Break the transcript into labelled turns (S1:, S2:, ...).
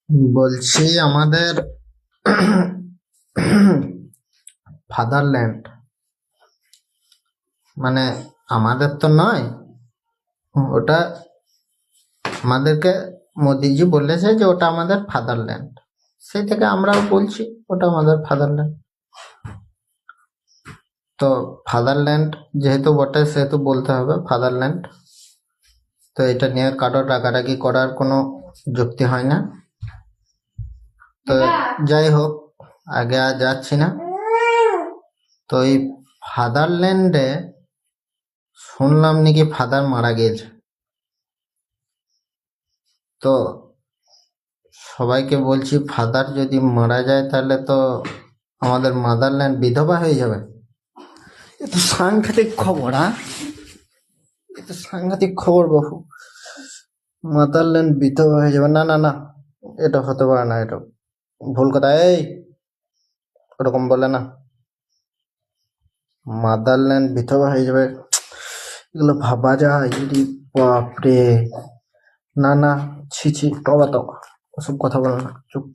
S1: বলছি আমাদের ফাদারল্যান্ড মানে আমাদের তো নয়, ওটা আমাদেরকে মোদিজি বলেছে যে ওটা আমাদের ফাদারল্যান্ড। সেই থেকে আমরাও বলছি ওটা আমাদের ফাদারল্যান্ড। তো ফাদারল্যান্ড যেহেতু বটে সেহেতু বলতে হবে ফাদারল্যান্ড। তো এটা নিয়ে কারোর রাগারাগি করার কোনো যুক্তি হয় না। তো যাই হোক, আগে আর যাচ্ছি না। তো এই ফাদারল্যান্ডে শুনলাম নাকি ফাদার মারা গেছে। তো সবাইকে বলছি ফাদার যদি মারা যায় তাহলে তো আমাদের মাদারল্যান্ড বিধবা হয়ে যাবে। এ তো সাংঘাতিক খবর। এ তো সাংঘাতিক খবর বাবু। মাদারল্যান্ড বিধবা হয়ে যাবে, না না না, এটা হতে পারে না, এটা ভুল কথা। এই ওরকম বলে না, মাদারল্যান্ড বিধবা হয়ে যাবে এগুলো ভাবা যায়? বাপরে, না না, ছি ছি, তবা তবা, ওসব কথা বলো না, চুপ।